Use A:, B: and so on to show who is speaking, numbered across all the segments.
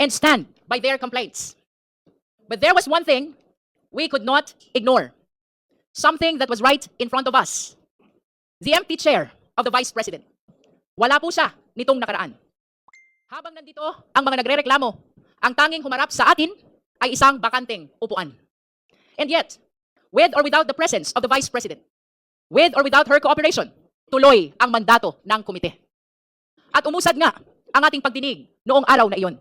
A: and stand by their complaints. But there was one thing we could not ignore. Something that was right in front of us. The empty chair of the Vice President. Wala po siya nitong nakaraan. Habang nandito ang mga nagrereklamo, ang tanging humarap sa atin ay isang bakanteng upuan. And yet, with or without the presence of the Vice President, with or without her cooperation, tuloy ang mandato ng komite. At umusad nga ang ating pagdinig noong araw na iyon.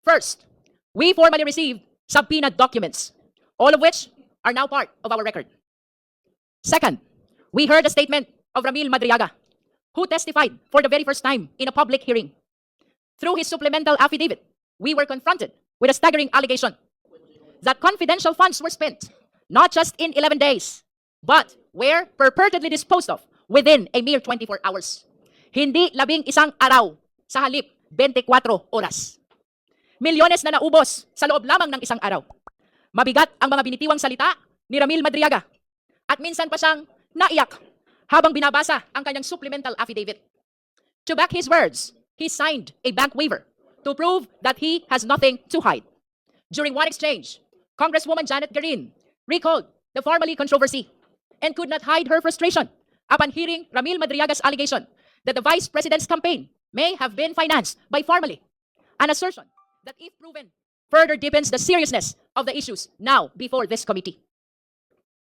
A: First, we formally received subpoena documents, all of which are now part of our record. Second, we heard a statement of Ramil Madriaga, who testified for the very first time in a public hearing. Through his supplemental affidavit, we were confronted with a staggering allegation that confidential funds were spent not just in 11 days, but were purportedly disposed of within a mere 24 hours. Hindi 11 araw, sa halip 24 oras. Milyones na naubos sa loob lamang ng isang araw. Mabigat ang mga binitiwang salita ni Ramil Madriaga at minsan pa siyang naiyak habang binabasa ang kanyang supplemental affidavit. To back his words, he signed a bank waiver to prove that he has nothing to hide. During one exchange, Congresswoman Janet Garin recalled the Formally controversy and could not hide her frustration upon hearing Ramil Madriaga's allegation that the Vice President's campaign may have been financed by Formally, an assertion that, if proven, further deepens the seriousness of the issues now before this committee.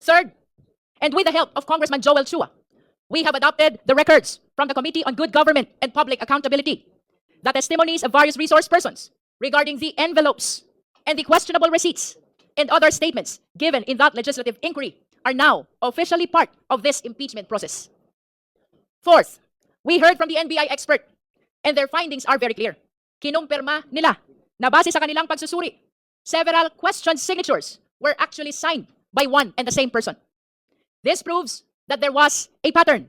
A: Third, and with the help of Congressman Joel Chua, we have adopted the records from the Committee on Good Government and Public Accountability, the testimonies of various resource persons regarding the envelopes and the questionable receipts and other statements given in that legislative inquiry are now officially part of this impeachment process. Fourth, we heard from the NBI expert, and their findings are very clear. Kinumpirma nila na base sa kanilang pagsusuri, several questioned signatures were actually signed by one and the same person. This proves that there was a pattern,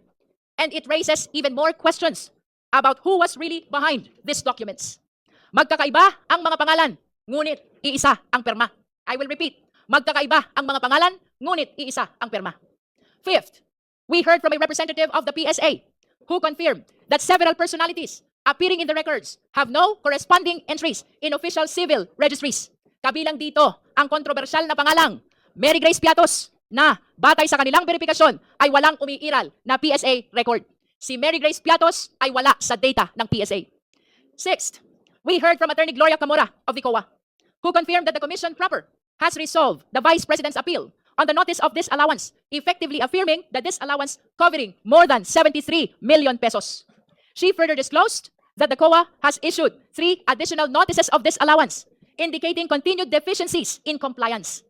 A: and it raises even more questions about who was really behind these documents. Magkakaiba ang mga pangalan, ngunit iisa ang pirma. I will repeat, magkakaiba ang mga pangalan, ngunit iisa ang pirma. Fifth, we heard from a representative of the PSA who confirmed that several personalities appearing in the records have no corresponding entries in official civil registries. Kabilang dito ang kontrobersyal na pangalang Mary Grace Piatos, na batay sa kanilang verifikasyon ay walang umiiral na PSA record. Si Mary Grace Piatos ay wala sa data ng PSA. Sixth, we heard from Attorney Gloria Camora of the COA, who confirmed that the Commission proper has resolved the Vice President's appeal on the notice of disallowance, effectively affirming the disallowance covering more than 73 million pesos. She further disclosed that the COA has issued 3 additional notices of disallowance, indicating continued deficiencies in compliance.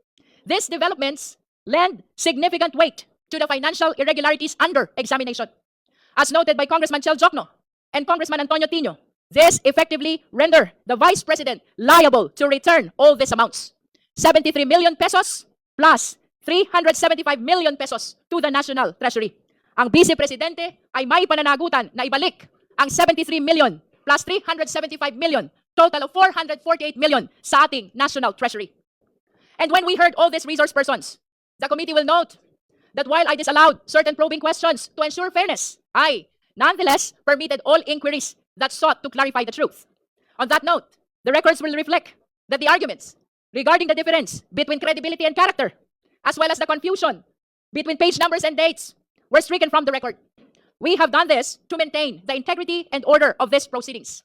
A: These developments lend significant weight to the financial irregularities under examination. As noted by Congressman Chel Jokno and Congressman Antonio Tino, this effectively render the Vice President liable to return all these amounts, 73 million pesos plus 375 million pesos to the National Treasury. Ang Vice Presidente ay may pananagutan na ibalik ang 73 million plus 375 million, total of 448 million sa ating National Treasury. And when we heard all these resource persons, the committee will note that while I disallowed certain probing questions to ensure fairness, I nonetheless permitted all inquiries that sought to clarify the truth. On that note, the records will reflect that the arguments regarding the difference between credibility and character, as well as the confusion between page numbers and dates, were stricken from the record. We have done this to maintain the integrity and order of these proceedings.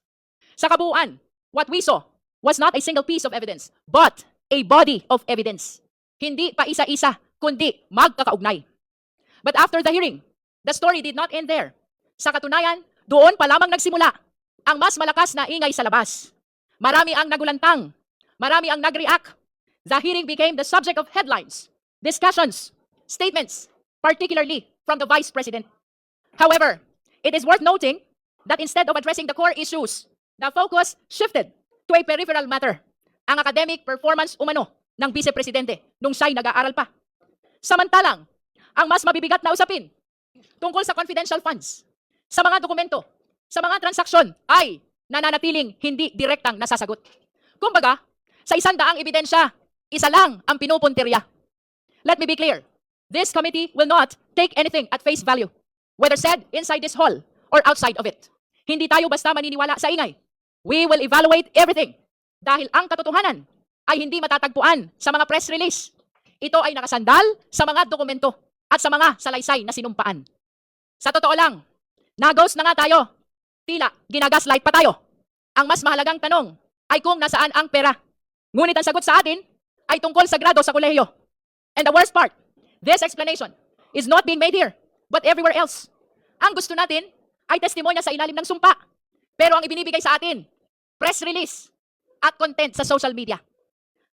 A: Sa kabuuan, what we saw was not a single piece of evidence, but a body of evidence. Hindi pa isa-isa, kundi magkakaugnay. But after the hearing, the story did not end there. Sa katunayan, doon pa lamang nagsimula ang mas malakas na ingay sa labas. Marami ang nagulantang, marami ang nag-react. The hearing became the subject of headlines, discussions, statements, particularly from the Vice President. However, it is worth noting that instead of addressing the core issues, the focus shifted to a peripheral matter, ang academic performance umano ng Vice Presidente nung siya'y nag-aaral pa. Samantalang, ang mas mabibigat na usapin tungkol sa confidential funds, sa mga dokumento, sa mga transaksyon ay nananatiling hindi direktang nasasagot. Kumbaga, sa 100 ebidensya, isa lang ang pinupuntirya. Let me be clear, this committee will not take anything at face value, whether said inside this hall or outside of it. Hindi tayo basta maniniwala sa ingay. We will evaluate everything Dahil ang katotohanan ay hindi matatagpuan sa mga press release. Ito ay nakasandal sa mga dokumento at sa mga salaysay na sinumpaan. Sa totoo lang, nagos na nga tayo. Tila ginagaslight pa tayo. Ang mas mahalagang tanong ay kung nasaan ang pera. Ngunit ang sagot sa atin ay tungkol sa grado sa kolehiyo. And the worst part, this explanation is not being made here, but everywhere else. Ang gusto natin ay testimonya sa ilalim ng sumpa. Pero ang ibinibigay sa atin, press release at content sa social media.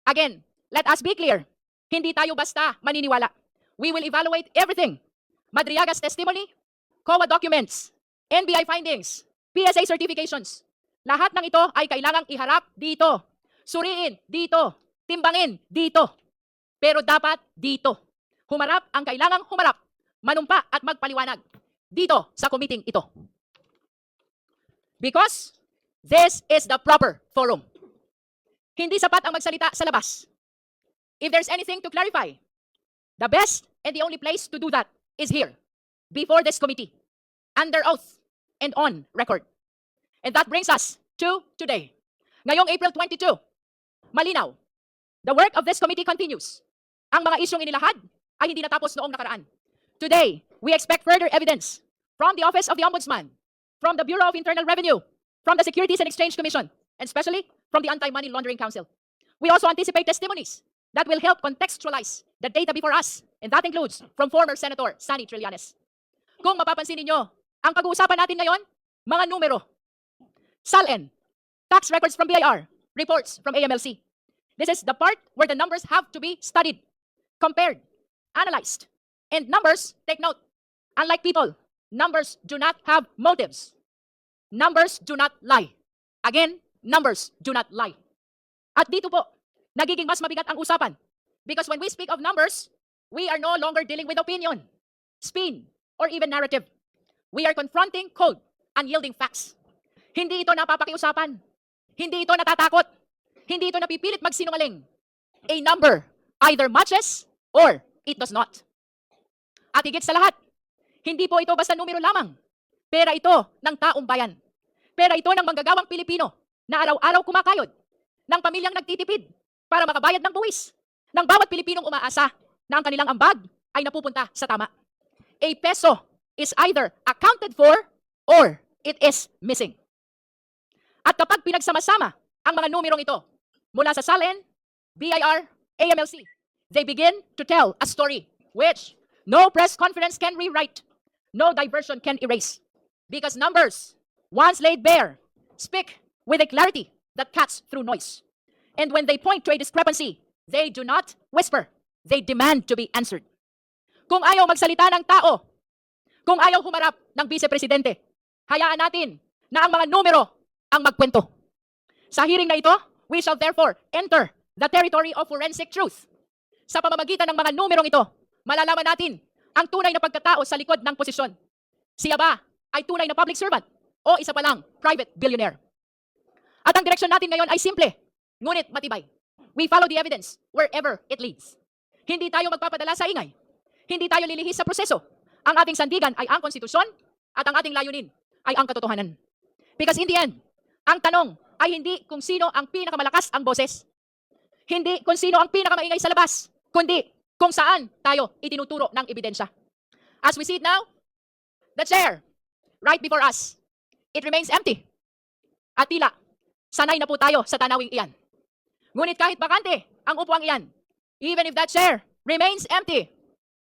A: Again, let us be clear. Hindi tayo basta maniniwala. We will evaluate everything. Madriaga's testimony, COA documents, NBI findings, PSA certifications. Lahat ng ito ay kailangang iharap dito. Suriin dito. Timbangin dito. Pero dapat dito. Humarap ang kailangang humarap. Manumpa at magpaliwanag. Dito sa committee ito. Because this is the proper forum. Hindi sapat ang magsalita sa labas. If there's anything to clarify, the best and the only place to do that is here, before this committee, under oath and on record. And that brings us to today. Ngayong April 22, malinaw, the work of this committee continues. Ang mga isyong inilahad ay hindi natapos noong nakaraan. Today, we expect further evidence from the Office of the Ombudsman, from the Bureau of Internal Revenue, from the Securities and Exchange Commission, and especially from the Anti-Money Laundering Council. We also anticipate testimonies that will help contextualize the data before us, and that includes from former Senator Sani Trillanes. Kung mapapansin ninyo, ang pag-uusapan natin ngayon, mga numero. SALN, tax records from BIR, reports from AMLC. This is the part where the numbers have to be studied, compared, analyzed. And numbers, take note, unlike people, numbers do not have motives. Numbers do not lie. Again, numbers do not lie. At dito po, nagiging mas mabigat ang usapan. Because when we speak of numbers, we are no longer dealing with opinion, spin, or even narrative. We are confronting cold, unyielding facts. Hindi ito napapakiusapan. Hindi ito natatakot. Hindi ito napipilit magsinungaling. A number either matches or it does not. At higit sa lahat, hindi po ito basta numero lamang. Pera ito ng taong bayan. Pera ito ng manggagawang Pilipino na araw-araw kumakayod, ng pamilyang nagtitipid para makabayad ng buwis, ng bawat Pilipinong umaasa na ang kanilang ambag ay napupunta sa tama. A peso is either accounted for or it is missing. At kapag pinagsama-sama ang mga numerong ito mula sa SALN, BIR, AMLC, they begin to tell a story which no press conference can rewrite, no diversion can erase. Because numbers, once laid bare, speak with a clarity that cuts through noise. And when they point to a discrepancy, they do not whisper, they demand to be answered. Kung ayaw magsalita ng tao, kung ayaw humarap ng vice-presidente, hayaan natin na ang mga numero ang magkwento. Sa hearing na ito, we shall therefore enter the territory of forensic truth. Sa pamamagitan ng mga numerong ito, malalaman natin ang tunay na pagkatao sa likod ng posisyon. Siya ba ay tunay na public servant o isa pa lang private billionaire? At ang direksyon natin ngayon ay simple, ngunit matibay. We follow the evidence wherever it leads. Hindi tayo magpapadala sa ingay. Hindi tayo lilihis sa proseso. Ang ating sandigan ay ang konstitusyon at ang ating layunin ay ang katotohanan. Because in the end, ang tanong ay hindi kung sino ang pinakamalakas ang boses. Hindi kung sino ang pinakamaingay sa labas, kundi kung saan tayo itinuturo ng ebidensya. As we see it now, the chair right before us, it remains empty. At tila, sanay na po tayo sa tanawing iyan. Ngunit kahit bakante ang upuang iyan, even if that chair remains empty,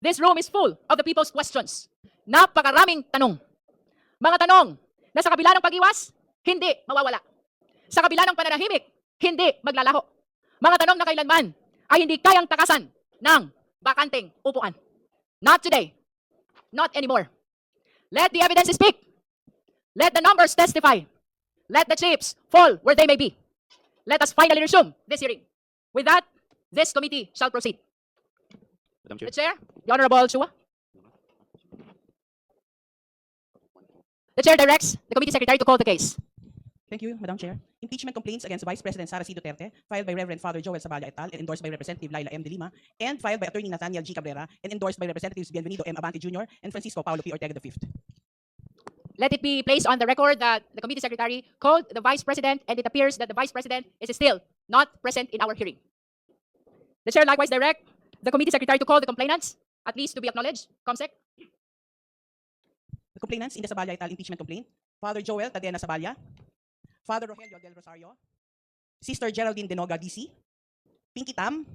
A: this room is full of the people's questions. Napakaraming tanong. Mga tanong na sa kabila ng pag-iwas, hindi mawawala. Sa kabila ng pananahimik, hindi maglalaho. Mga tanong na kailanman ay hindi kayang takasan ng bakanteng upuan. Not today. Not anymore. Let the evidence speak. Let the numbers testify. Let the chips fall where they may be. Let us finally resume this hearing. With that, this committee shall proceed.
B: Madam Chair.
A: The Chair, the Honorable Chua. The Chair directs the Committee Secretary to call the case.
C: Thank you, Madam Chair. Impeachment complaints against Vice President Sara C. Duterte, filed by Reverend Father Joel Saballa et al. And endorsed by Representative Laila M. De Lima, and filed by Attorney Nathaniel G. Cabrera, and endorsed by Representatives Bienvenido M. Abante Jr. and Francisco Paulo P. Ortega V.
A: Let it be placed on the record that the Committee Secretary called the Vice President, and it appears that the Vice President is still not present in our hearing. The chair likewise direct the committee secretary to call the complainants, at least to be acknowledged. Comsec.
C: The complainants in the Saballa et al. Impeachment complaint: Father Joel Tadena Saballa, Father Rogelio del Rosario, Sister Geraldine Denoga, DC, Pinky Tam,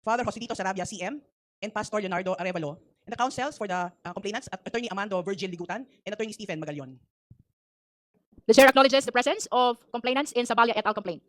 C: Father Joselito Sarabia, CM, and Pastor Leonardo Arevalo. And the counsels for the complainants, Attorney Amando Virgil Ligutan and Attorney Stephen Magallon.
A: The chair acknowledges the presence of complainants in Saballa et al. Complaint.